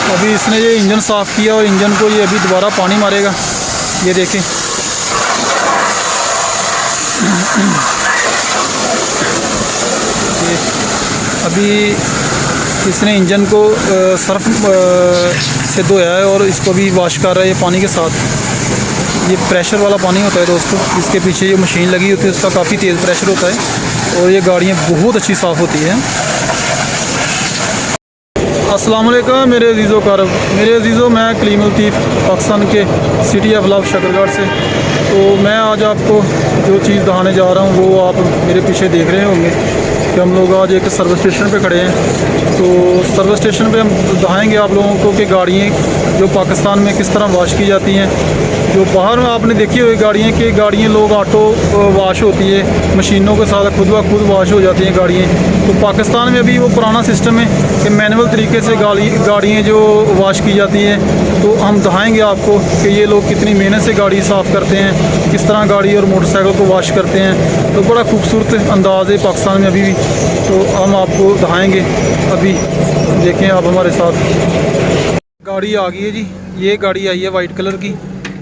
अभी इसने ये इंजन साफ़ किया और इंजन को ये अभी दोबारा पानी मारेगा। ये देखें, ये अभी इसने इंजन को सर्फ से धोया है और इसको भी वॉश कर रहा है ये पानी के साथ। ये प्रेशर वाला पानी होता है दोस्तों, इसके पीछे जो मशीन लगी होती है उसका काफ़ी तेज़ प्रेशर होता है और ये गाड़ियाँ बहुत अच्छी साफ़ होती हैं। अस्सलाम वालेकुम मेरे अजीज़ों कारब, मेरे अजीज़ों, मैं कलीम लतीफ़ पाकिस्तान के सिटी ऑफ लव शकरगढ़ से। तो मैं आज आपको जो चीज़ दिखाने जा रहा हूँ वो आप मेरे पीछे देख रहे होंगे कि हम लोग आज एक सर्विस स्टेशन पे खड़े हैं। तो सर्विस स्टेशन पे हम दिखाएंगे आप लोगों को कि गाड़ियाँ जो पाकिस्तान में किस तरह वॉश की जाती हैं। जो बाहर में आपने देखी हुई गाड़ियाँ कि गाड़ियाँ लोग ऑटो वॉश होती है, मशीनों के साथ खुद ब खुद वॉश हो जाती हैं गाड़ियाँ। तो पाकिस्तान में अभी वो पुराना सिस्टम है कि मैनुअल तरीके से गाड़ियाँ जो वॉश की जाती हैं। तो हम दिखाएंगे आपको कि ये लोग कितनी मेहनत से गाड़ी साफ़ करते हैं, किस तरह गाड़ी और मोटरसाइकिल को वॉश करते हैं। तो बड़ा खूबसूरत अंदाज़ है पाकिस्तान में अभी भी। तो हम आपको दिखाएंगे, अभी देखें आप हमारे साथ। गाड़ी आ गई है जी, ये गाड़ी आई है वाइट कलर की,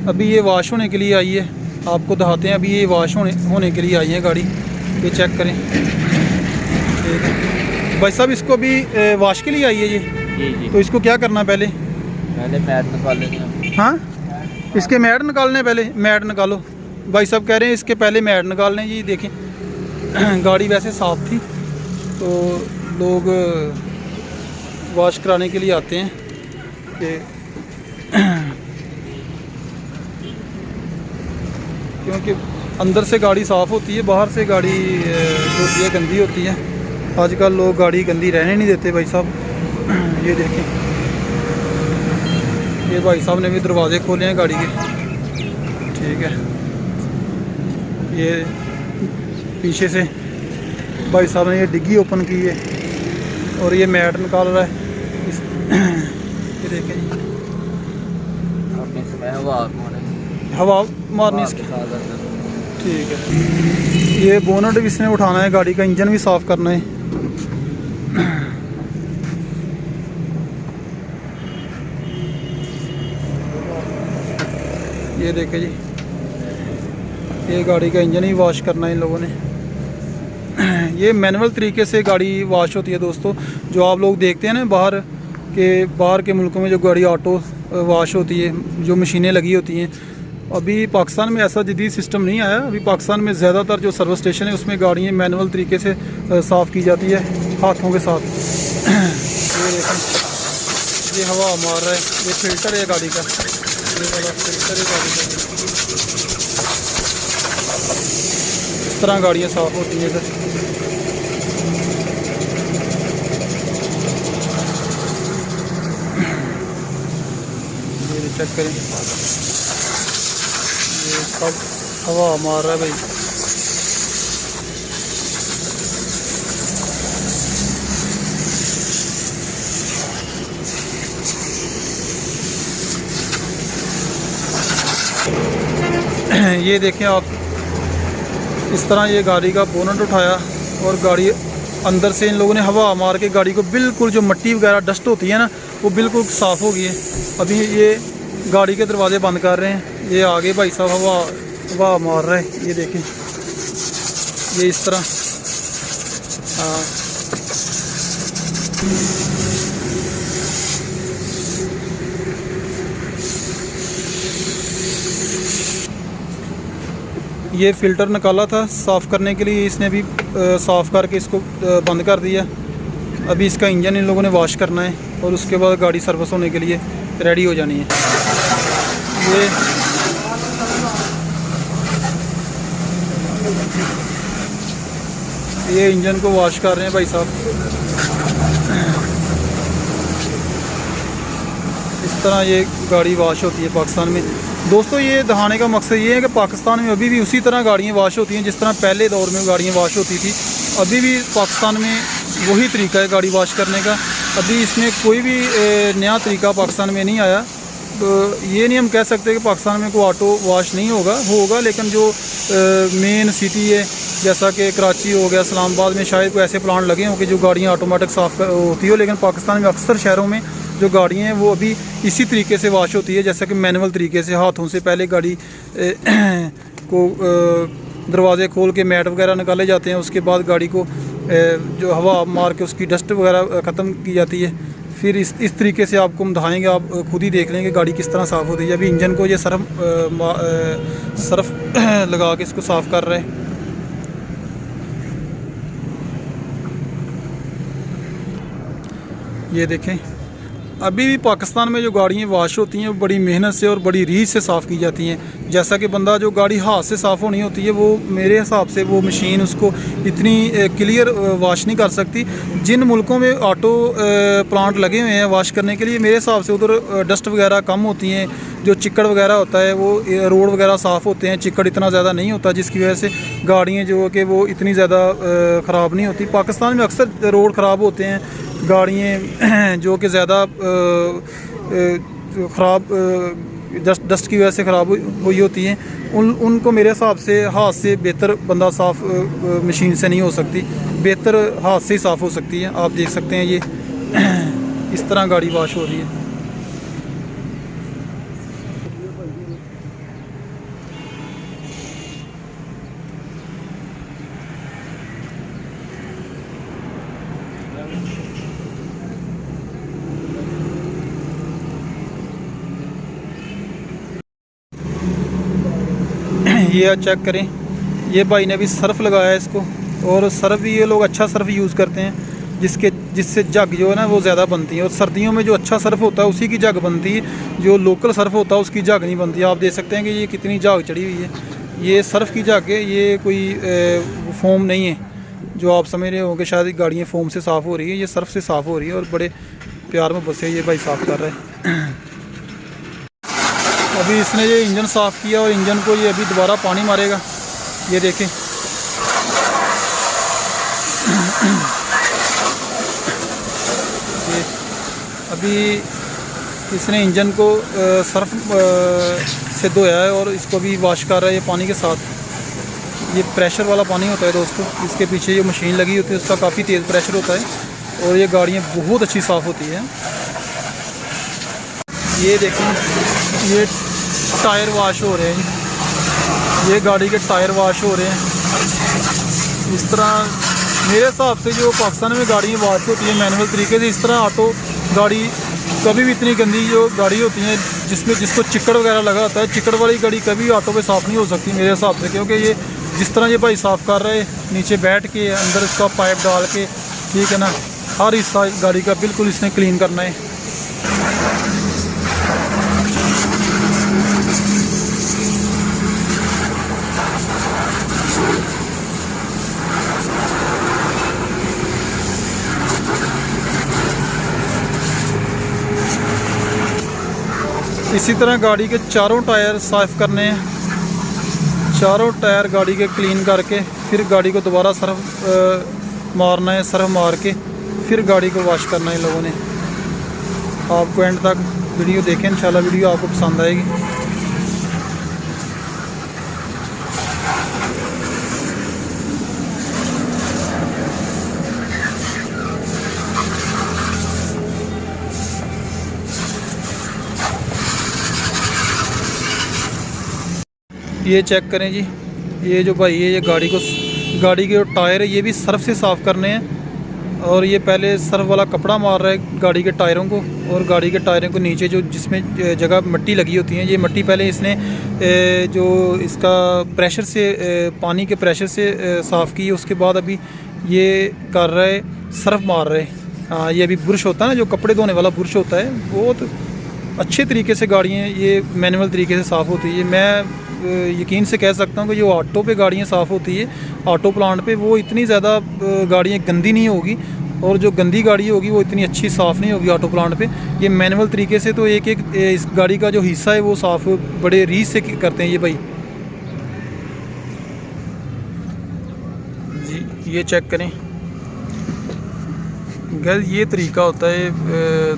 अभी ये वॉश होने के लिए आई है। आपको दिखाते हैं, अभी ये वॉश होने के लिए आई है गाड़ी। ये चेक करें, ठीक है भाई साहब, इसको भी वॉश के लिए आई है ये जी। तो इसको क्या करना, पहले मैट निकाल लेंगे। हाँ, इसके मैट निकालने, पहले मैट निकालो। भाई साहब कह रहे हैं इसके पहले मैट निकाल लें जी। देखें गाड़ी वैसे साफ़ थी तो लोग वॉश कराने के लिए आते हैं कि क्योंकि अंदर से गाड़ी साफ़ होती है, बाहर से गाड़ी जो होती है गंदी होती है। आजकल लोग गाड़ी गंदी रहने नहीं देते भाई साहब। ये देखें, ये भाई साहब ने भी दरवाज़े खोले हैं गाड़ी के, ठीक है। ये पीछे से भाई साहब ने ये डिग्गी ओपन की है और ये मैट निकाल रहा है। ये देखें जी, अपने समय हवा मारनी इसकी, ठीक है। ये बोनट भी इसने उठाना है गाड़ी का, इंजन भी साफ़ करना है। ये देखें जी, ये गाड़ी का इंजन ही वॉश करना है इन लोगों ने। ये मैनुअल तरीके से गाड़ी वॉश होती है दोस्तों। जो आप लोग देखते हैं ना बाहर के मुल्कों में जो गाड़ी ऑटो वॉश होती है, जो मशीनें लगी होती हैं, अभी पाकिस्तान में ऐसा जदीद सिस्टम नहीं आया। अभी पाकिस्तान में ज़्यादातर जो सर्विस स्टेशन है उसमें गाड़ियाँ मैनुअल तरीके से साफ़ की जाती है हाथों के साथ। ये देखें, ये हवा मार रहा है, ये फ़िल्टर है गाड़ी का, ये वाला फ़िल्टर है गाड़ी का। इस तरह गाड़ियाँ साफ़ होती हैं इधर। ये चेक करें, ये सब हवा मार रहा है भाई। ये देखें आप, इस तरह ये गाड़ी का बोनट उठाया और गाड़ी अंदर से इन लोगों ने हवा मार के गाड़ी को बिल्कुल, जो मिट्टी वगैरह डस्ट होती है ना, वो बिल्कुल साफ़ हो गई है। अभी ये गाड़ी के दरवाजे बंद कर रहे हैं। ये आगे भाई साहब हवा मार रहा है, ये देखें, ये इस तरह। हाँ, ये फ़िल्टर निकाला था साफ़ करने के लिए, इसने भी साफ़ करके इसको बंद कर दिया। अभी इसका इंजन इन लोगों ने वॉश करना है और उसके बाद गाड़ी सर्विस होने के लिए रेडी हो जानी है। ये इंजन को वॉश कर रहे हैं भाई साहब। इस तरह ये गाड़ी वॉश होती है पाकिस्तान में दोस्तों। ये दिखाने का मकसद ये है कि पाकिस्तान में अभी भी उसी तरह गाड़ियाँ वॉश होती हैं जिस तरह पहले दौर में गाड़ियाँ वॉश होती थी। अभी भी पाकिस्तान में वही तरीका है गाड़ी वॉश करने का। अभी इसमें कोई भी नया तरीका पाकिस्तान में नहीं आया। तो ये नहीं हम कह सकते कि पाकिस्तान में कोई ऑटो वॉश नहीं होगा, लेकिन जो मेन सिटी है जैसा कि कराची हो गया, इस्लामाबाद में शायद कोई ऐसे प्लांट लगे हों कि जो गाड़ियाँ ऑटोमेटिक साफ़ होती हो। लेकिन पाकिस्तान में अक्सर शहरों में जो गाड़ियाँ हैं वो अभी इसी तरीके से वॉश होती है, जैसा कि मैनुअल तरीके से हाथों से पहले गाड़ी को दरवाजे खोल के मैट वगैरह निकाले जाते हैं, उसके बाद गाड़ी को जो हवा मार के उसकी डस्ट वगैरह ख़त्म की जाती है। फिर इस तरीके से आपको हम दिखाएंगे, आप खुद ही देख लेंगे गाड़ी किस तरह साफ़ होती है। अभी इंजन को ये सर्फ लगा के इसको साफ़ कर रहे हैं। ये देखें, अभी भी पाकिस्तान में जो गाड़ियाँ वॉश होती हैं वो बड़ी मेहनत से और बड़ी रीझ से साफ़ की जाती हैं। जैसा कि बंदा जो गाड़ी हाथ से साफ़ होनी होती है वो मेरे हिसाब से वो मशीन उसको इतनी क्लियर वॉश नहीं कर सकती। जिन मुल्कों में ऑटो प्लांट लगे हुए हैं वॉश करने के लिए, मेरे हिसाब से उधर डस्ट वगैरह कम होती हैं, जो चिक्कड़ वगैरह होता है वो रोड वगैरह साफ़ होते हैं, चिक्कड़ इतना ज़्यादा नहीं होता, जिसकी वजह से गाड़ियाँ जो कि वो इतनी ज़्यादा ख़राब नहीं होती। पाकिस्तान में अक्सर रोड ख़राब होते हैं, गाड़ियाँ जो कि ज़्यादा ख़राब डस्ट की वजह से ख़राब हुई होती हैं, उनको मेरे हिसाब से हाथ से बेहतर बंदा साफ़ मशीन से नहीं हो सकती, बेहतर हाथ से ही साफ़ हो सकती है। आप देख सकते हैं ये इस तरह गाड़ी वॉश हो रही है। ये चेक करें, ये भाई ने भी सर्फ़ लगाया है इसको, और सर्फ़ भी ये लोग अच्छा सर्फ़ यूज़ करते हैं जिससे जग जो है ना वो ज़्यादा बनती है। और सर्दियों में जो अच्छा सर्फ़ होता है उसी की जग बनती है, जो लोकल सर्फ़ होता है उसकी जग नहीं बनती। आप देख सकते हैं कि ये कितनी जग चढ़ी हुई है। ये सर्फ़ की जग है, ये कोई फोम नहीं है जो आप समझ रहे हो कि शायद गाड़ियाँ फोम से साफ़ हो रही है। ये सर्फ़ से साफ़ हो रही है और बड़े प्यार में बसे ये भाई साफ़ कर रहे हैं। अभी इसने ये इंजन साफ़ किया और इंजन को ये अभी दोबारा पानी मारेगा। ये देखें, ये अभी इसने इंजन को सर्फ से धोया है और इसको भी वॉश कर रहा है ये पानी के साथ। ये प्रेशर वाला पानी होता है दोस्तों, इसके पीछे ये मशीन लगी होती है, उसका काफ़ी तेज़ प्रेशर होता है और ये गाड़ियाँ बहुत अच्छी साफ़ होती हैं। ये देखें, ये टायर वॉश हो रहे हैं, ये गाड़ी के टायर वॉश हो रहे हैं। इस तरह मेरे हिसाब से जो पाकिस्तान में गाड़ियाँ वॉश होती है मैनुअल तरीके से, इस तरह ऑटो गाड़ी कभी भी इतनी गंदी जो गाड़ी होती है जिसको चिक्कड़ वगैरह लगा होता है, चिक्कड़ वाली गाड़ी कभी ऑटो पे साफ़ नहीं हो सकती मेरे हिसाब से। क्योंकि ये जिस तरह ये भाई साफ़ कर रहे हैं नीचे बैठ के अंदर इसका पाइप डाल के, ठीक है ना, हर हिस्सा गाड़ी का बिल्कुल इसने क्लीन करना है। इसी तरह गाड़ी के चारों टायर साफ़ करने हैं, चारों टायर गाड़ी के क्लीन करके फिर गाड़ी को दोबारा सर्फ मारना है, सर्फ मार के फिर गाड़ी को वॉश करना है इन लोगों ने। आपको एंड तक वीडियो देखें, इंशाल्लाह वीडियो आपको पसंद आएगी। ये चेक करें जी, ये जो भाई है ये गाड़ी के जो टायर है ये भी सर्फ से साफ़ करने हैं। और ये पहले सर्फ वाला कपड़ा मार रहा है गाड़ी के टायरों को, और गाड़ी के टायरों को नीचे जो जिसमें जगह मिट्टी लगी होती है, ये मिट्टी पहले इसने जो इसका प्रेशर से पानी के प्रेशर से साफ़ की, उसके बाद अभी ये कर रहा है सर्फ मार रहे हैं। हाँ, ये अभी बुरश होता है ना, जो कपड़े धोने वाला बुरश होता है, बहुत अच्छे तरीके से गाड़ियाँ ये मैनुअल तरीके से साफ़ होती है। मैं यकीन से कह सकता हूँ कि जो ऑटो पे गाड़ियाँ साफ़ होती है ऑटो प्लांट पे, वो इतनी ज़्यादा गाड़ियाँ गंदी नहीं होगी, और जो गंदी गाड़ी होगी वो इतनी अच्छी साफ़ नहीं होगी ऑटो प्लांट पे। ये मैनुअल तरीके से तो एक इस गाड़ी का जो हिस्सा है वो साफ़ बड़े रीझ से करते हैं ये भाई जी। ये चेक करें गैस, ये तरीका होता है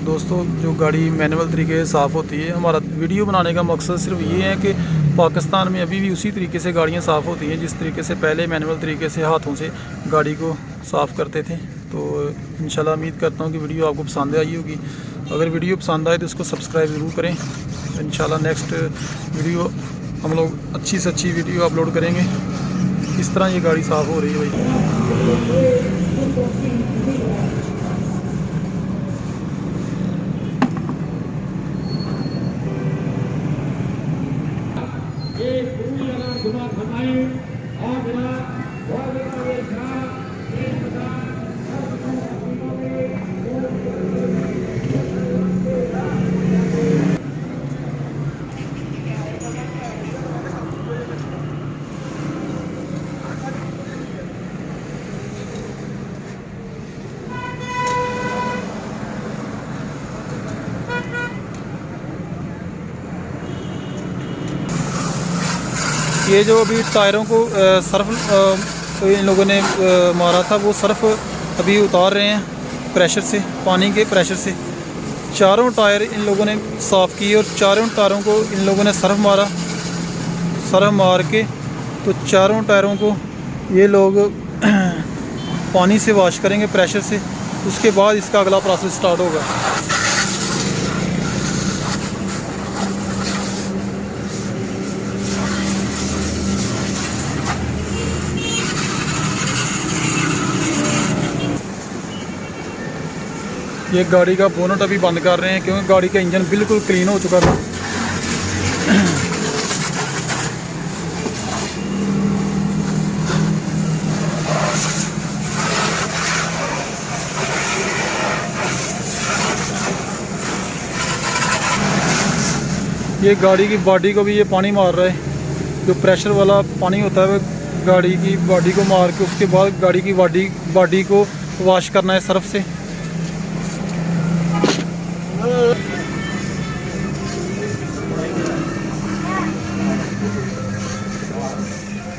दोस्तों जो गाड़ी मैनुअल तरीके से साफ़ होती है। हमारा वीडियो बनाने का मकसद सिर्फ ये है कि पाकिस्तान में अभी भी उसी तरीके से गाड़ियाँ साफ़ होती हैं जिस तरीके से पहले मैनुअल तरीके से हाथों से गाड़ी को साफ़ करते थे। तो इंशाल्लाह उम्मीद करता हूँ कि वीडियो आपको पसंद आई होगी। अगर वीडियो पसंद आए तो उसको सब्सक्राइब ज़रूर करें। इंशाल्लाह नेक्स्ट वीडियो हम लोग अच्छी से अच्छी वीडियो अपलोड करेंगे। इस तरह ये गाड़ी साफ़ हो रही है भाई। ये जो अभी टायरों को सर्फ इन लोगों ने मारा था, वो सर्फ अभी उतार रहे हैं प्रेशर से, पानी के प्रेशर से। चारों टायर इन लोगों ने साफ़ किए और चारों टायरों को इन लोगों ने सर्फ मारा। सर्फ मार के तो चारों टायरों को ये लोग पानी से वॉश करेंगे प्रेशर से। उसके बाद इसका अगला प्रोसेस स्टार्ट होगा। ये गाड़ी का बोनट अभी बंद कर रहे हैं क्योंकि गाड़ी का इंजन बिल्कुल क्लीन हो चुका था। ये गाड़ी की बॉडी को भी ये पानी मार रहा है। जो प्रेशर वाला पानी होता है वो गाड़ी की बॉडी को मार के उसके बाद गाड़ी की बॉडी को वॉश करना है सर्फ से।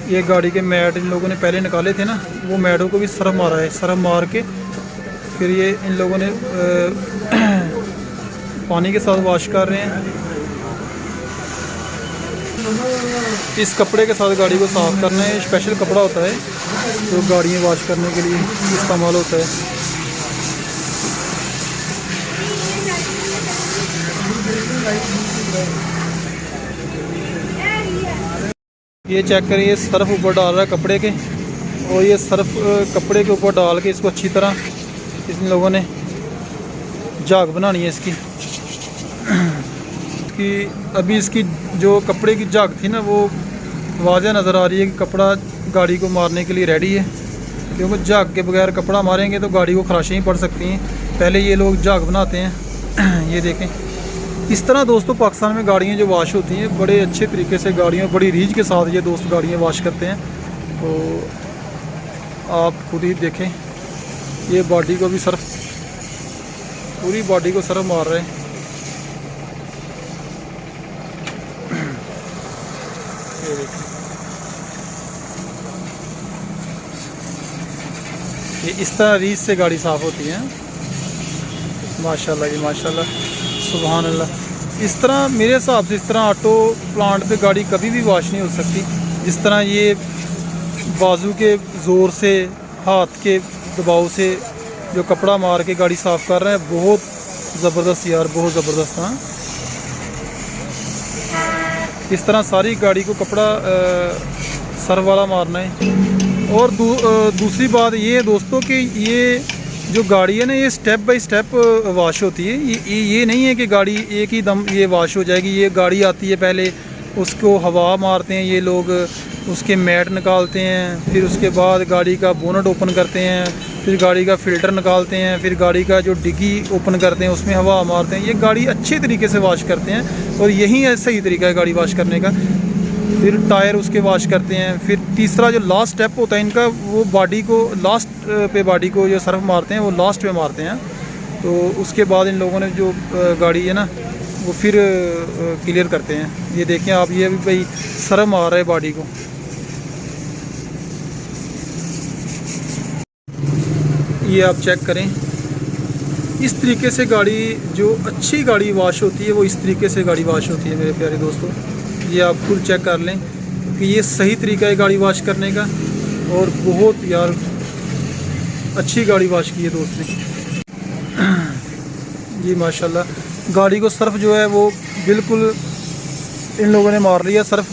ये गाड़ी के मैट इन लोगों ने पहले निकाले थे ना, वो मैटों को भी सर्फ मारा है। सर्फ मार के फिर ये इन लोगों ने पानी के साथ वॉश कर रहे हैं। इस कपड़े के साथ गाड़ी को साफ़ करना है। स्पेशल कपड़ा होता है जो गाड़ियाँ वॉश करने के लिए इस्तेमाल होता है। ये चेक करिए, सर्फ ऊपर डाल रहा है कपड़े के, और ये सर्फ कपड़े के ऊपर डाल के इसको अच्छी तरह इन लोगों ने झाग बनानी है इसकी। अभी इसकी जो कपड़े की झाग थी ना, वो वाज़ह नज़र आ रही है कि कपड़ा गाड़ी को मारने के लिए रेडी है। क्योंकि झाग के बगैर कपड़ा मारेंगे तो गाड़ी को खराशें ही पड़ सकती हैं। पहले ये लोग झाग बनाते हैं। ये देखें, इस तरह दोस्तों पाकिस्तान में गाड़ियाँ जो वॉश होती हैं बड़े अच्छे तरीके से, गाड़ियाँ बड़ी रीझ के साथ ये दोस्त गाड़ियाँ वॉश करते हैं। तो आप खुद ही देखें, ये बॉडी को भी सर्फ, पूरी बॉडी को सर्फ मार रहे हैं। ये देखें, ये इस तरह रीझ से गाड़ी साफ़ होती है। माशाल्लाह जी माशाल्लाह, सुभान अल्लाह। इस तरह मेरे हिसाब से इस तरह ऑटो प्लांट पे गाड़ी कभी भी वॉश नहीं हो सकती। जिस तरह ये बाजू के ज़ोर से, हाथ के दबाव से जो कपड़ा मार के गाड़ी साफ़ कर रहे हैं, बहुत ज़बरदस्त यार, बहुत ज़बरदस्त। हाँ, इस तरह सारी गाड़ी को कपड़ा सर वाला मारना है। और दूसरी बात ये है दोस्तों कि ये जो गाड़ी है ना, ये स्टेप बाय स्टेप वॉश होती है। ये नहीं है कि गाड़ी एक ही दम ये वॉश हो जाएगी। ये गाड़ी आती है, पहले उसको हवा मारते हैं ये लोग, उसके मैट निकालते हैं, फिर उसके बाद गाड़ी का बोनट ओपन करते हैं, फिर गाड़ी का फ़िल्टर निकालते हैं, फिर गाड़ी का जो डिग्गी ओपन करते हैं उसमें हवा मारते हैं। ये गाड़ी अच्छे तरीके से वॉश करते हैं और यही सही तरीका है गाड़ी वॉश करने का। फिर टायर उसके वॉश करते हैं। फिर तीसरा जो लास्ट स्टेप होता है इनका, वो बॉडी को लास्ट पे बॉडी को जो सर्फ मारते हैं वो लास्ट पे मारते हैं। तो उसके बाद इन लोगों ने जो गाड़ी है ना वो फिर क्लियर करते हैं। ये देखें आप, ये अभी भाई सर्फ मार रहे हैं बॉडी को। ये आप चेक करें, इस तरीके से गाड़ी, जो अच्छी गाड़ी वॉश होती है वो इस तरीके से गाड़ी वॉश होती है मेरे प्यारे दोस्तों। ये आप खुद चेक कर लें कि ये सही तरीका है गाड़ी वॉश करने का। और बहुत यार अच्छी गाड़ी वॉश की है दोस्त ने। जी माशाल्लाह। गाड़ी को सर्फ जो है वो बिल्कुल इन लोगों ने मार लिया सर्फ।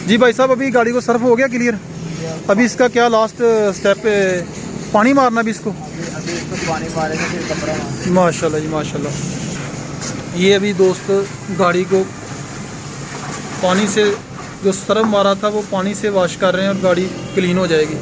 जी भाई साहब, अभी गाड़ी को सर्फ हो गया क्लियर? अभी इसका क्या लास्ट स्टेप है? पानी मारना भी इसको? अभी इसको पानी मारेंगे फिर कपड़ा मारेंगे। माशाल्लाह जी माशाल्लाह। ये अभी दोस्त गाड़ी को पानी से जो सर्फ मारा था वो पानी से वॉश कर रहे हैं और गाड़ी क्लीन हो जाएगी।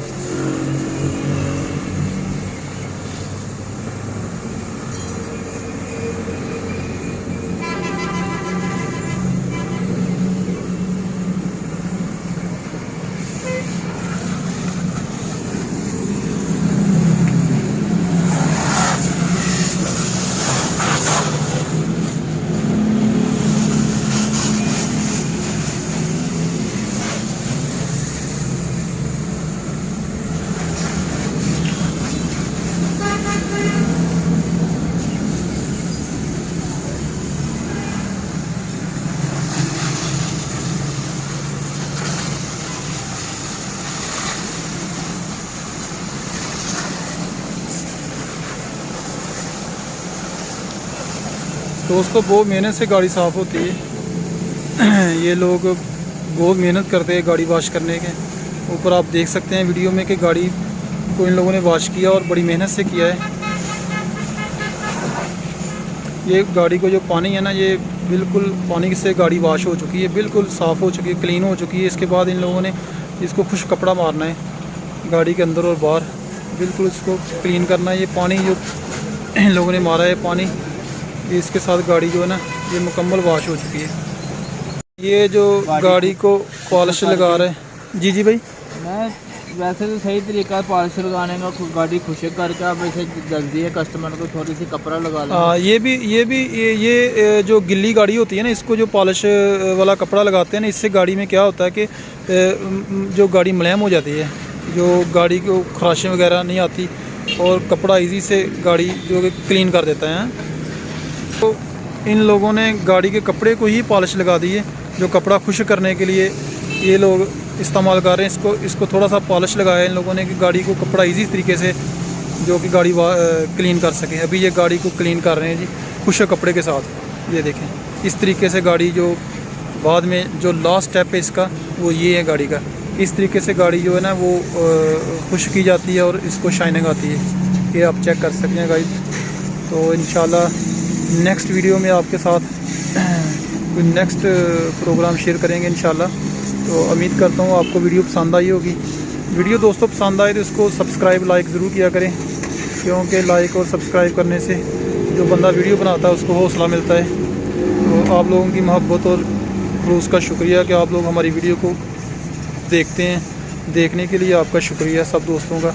दोस्तों बहुत मेहनत से गाड़ी साफ़ होती है। ये लोग बहुत मेहनत करते हैं गाड़ी वॉश करने के ऊपर। आप देख सकते हैं वीडियो में कि गाड़ी को इन लोगों ने वॉश किया और बड़ी मेहनत से किया है। ये गाड़ी को जो पानी है ना, ये बिल्कुल पानी से गाड़ी वॉश हो चुकी है, बिल्कुल साफ़ हो चुकी है, क्लीन हो चुकी है। इसके बाद इन लोगों ने इसको खुश कपड़ा मारना है गाड़ी के अंदर और बाहर, बिल्कुल इसको क्लीन करना है। ये पानी जो इन लोगों ने मारा है पानी, इसके साथ गाड़ी जो है ना ये मुकम्मल वॉश हो चुकी है। ये जो गाड़ी को पॉलिश लगा रहे हैं। जी जी भाई, मैं वैसे तो सही तरीका है पॉलिश लगाने का, गाड़ी खुशक करके अब इसे जल्दी है कस्टमर को थोड़ी सी कपड़ा लगा लें। ये जो गिल्ली गाड़ी होती है ना, इसको जो पॉलिश वाला कपड़ा लगाते हैं ना, इससे गाड़ी में क्या होता है कि जो गाड़ी मुलायम हो जाती है, जो गाड़ी को खराशें वगैरह नहीं आती और कपड़ा इजी से गाड़ी जो कि क्लीन कर देता है। तो इन लोगों ने गाड़ी के कपड़े को ही पॉलिश लगा दी है, जो कपड़ा खुश करने के लिए ये लोग इस्तेमाल कर रहे हैं। इसको थोड़ा सा पॉलिश लगाया इन लोगों ने कि गाड़ी को कपड़ा इजी तरीके से जो कि गाड़ी क्लीन कर सके। अभी ये गाड़ी को क्लीन कर रहे हैं जी खुश कपड़े के साथ। ये देखें इस तरीके से गाड़ी जो बाद में जो लास्ट स्टेप है इसका वो ये है गाड़ी का। इस तरीके से गाड़ी जो है ना वो खुश की जाती है और इसको शाइनिंग आती है। ये आप चेक कर सकते हैं गाइस। तो इंशाल्लाह नेक्स्ट वीडियो में आपके साथ कोई नेक्स्ट प्रोग्राम शेयर करेंगे इंशाल्लाह। तो उम्मीद करता हूँ आपको वीडियो पसंद आई होगी। वीडियो दोस्तों पसंद आए तो इसको सब्सक्राइब लाइक ज़रूर किया करें, क्योंकि लाइक और सब्सक्राइब करने से जो बंदा वीडियो बनाता है उसको हौसला मिलता है। तो आप लोगों की मोहब्बत और खलूस का शुक्रिया कि आप लोग हमारी वीडियो को देखते हैं। देखने के लिए आपका शुक्रिया सब दोस्तों का।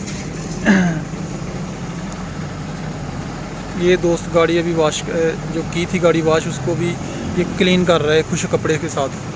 ये दोस्त गाड़ी अभी वॉश जो की थी गाड़ी वॉश, उसको भी ये क्लीन कर रहा है खुश कपड़े के साथ।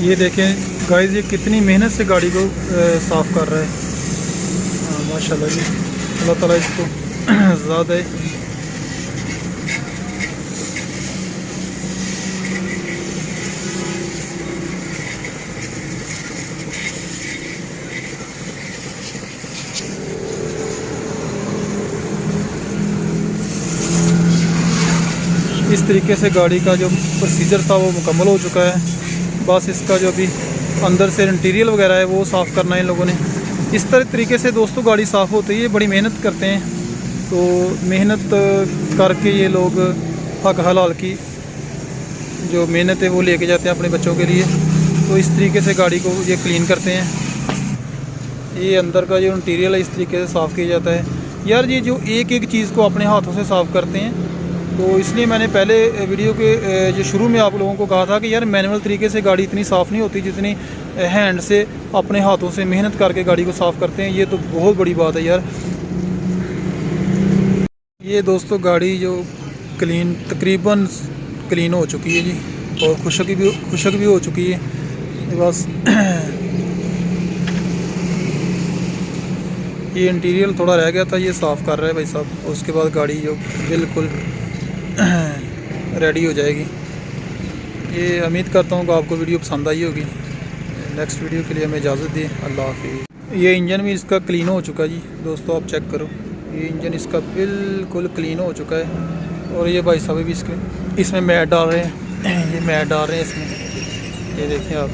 ये देखें गाइस, ये कितनी मेहनत से गाड़ी को साफ़ कर रहा है। माशाल्लाह जी, अल्लाह ताला इसको ज़्यादा है। इस तरीके से गाड़ी का जो प्रोसीजर था वो मुकम्मल हो चुका है। बस इसका जो भी अंदर से इंटीरियर वगैरह है वो साफ़ करना है इन लोगों ने। इस तरीके से दोस्तों गाड़ी साफ़ होती है। बड़ी मेहनत करते हैं, तो मेहनत करके ये लोग हक हलाल की जो मेहनत है वो लेके जाते हैं अपने बच्चों के लिए। तो इस तरीके से गाड़ी को ये क्लीन करते हैं। ये अंदर का जो इंटीरियर है इस तरीके से साफ़ किया जाता है। यार ये जो एक एक चीज़ को अपने हाथों से साफ़ करते हैं, तो इसलिए मैंने पहले वीडियो के जो शुरू में आप लोगों को कहा था कि यार मैनुअल तरीके से गाड़ी इतनी साफ़ नहीं होती जितनी हैंड से अपने हाथों से मेहनत करके गाड़ी को साफ़ करते हैं। ये तो बहुत बड़ी बात है यार। ये दोस्तों गाड़ी जो क्लीन तकरीबन क्लीन हो चुकी है जी, और खुशक भी हो चुकी है। बस ये इंटीरियर थोड़ा रह गया था, ये साफ़ कर रहे हैं भाई साहब। उसके बाद गाड़ी जो बिल्कुल रेडी हो जाएगी। ये उम्मीद करता हूँ कि आपको वीडियो पसंद आई होगी। नेक्स्ट वीडियो के लिए हमें इजाज़त दें। अल्लाह हाफिज़। ये इंजन भी इसका क्लीन हो चुका है जी दोस्तों, आप चेक करो। ये इंजन इसका बिल्कुल क्लीन हो चुका है। और ये भाई साहब भी इसमें मैट डाल रहे हैं, ये मैट डाल रहे हैं इसमें, ये देखें आप।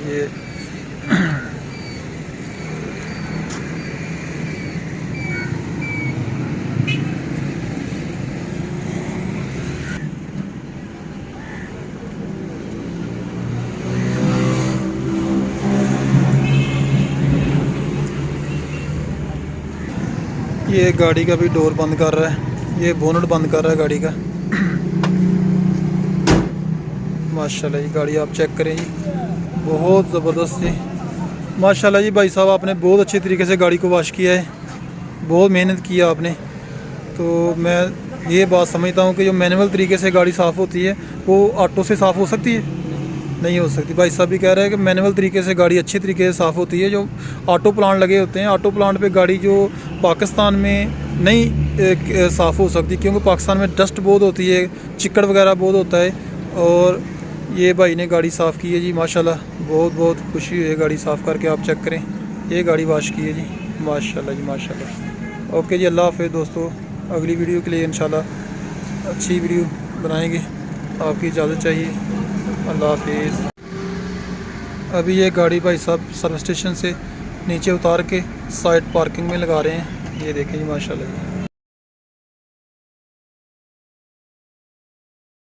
ये ये गाड़ी का भी डोर बंद कर रहा है, ये बोनट बंद कर रहा है गाड़ी का। माशाल्लाह जी गाड़ी आप चेक करें जी, बहुत ज़बरदस्त जी माशाल्लाह जी। भाई साहब आपने बहुत अच्छे तरीके से गाड़ी को वॉश किया है, बहुत मेहनत की है आपने। तो मैं ये बात समझता हूँ कि जो मैनुअल तरीके से गाड़ी साफ़ होती है वो ऑटो से साफ़ हो सकती है, नहीं हो सकती। भाई साहब भी कह रहे हैं कि मैनुअल तरीके से गाड़ी अच्छे तरीके से साफ़ होती है। जो ऑटो प्लांट लगे होते हैं, ऑटो प्लांट पे गाड़ी जो पाकिस्तान में नहीं साफ़ हो सकती, क्योंकि पाकिस्तान में डस्ट बहुत होती है, चिकड़ वगैरह बहुत होता है। और ये भाई ने गाड़ी साफ़ की है जी माशाल्लाह, बहुत बहुत खुशी हुई है गाड़ी साफ़ करके। आप चेक करें, ये गाड़ी वॉश की है जी माशाल्लाह जी माशाल्लाह। ओके जी, अल्लाह हाफ़िज़ दोस्तों। अगली वीडियो के लिए इंशाल्लाह अच्छी वीडियो बनाएंगे, आपकी इजाज़त चाहिए। अल्लाह हाफ़िज़। अभी ये गाड़ी भाई साहब सर्विस स्टेशन से नीचे उतार के साइड पार्किंग में लगा रहे हैं, ये देखें जी माशाल्लाह।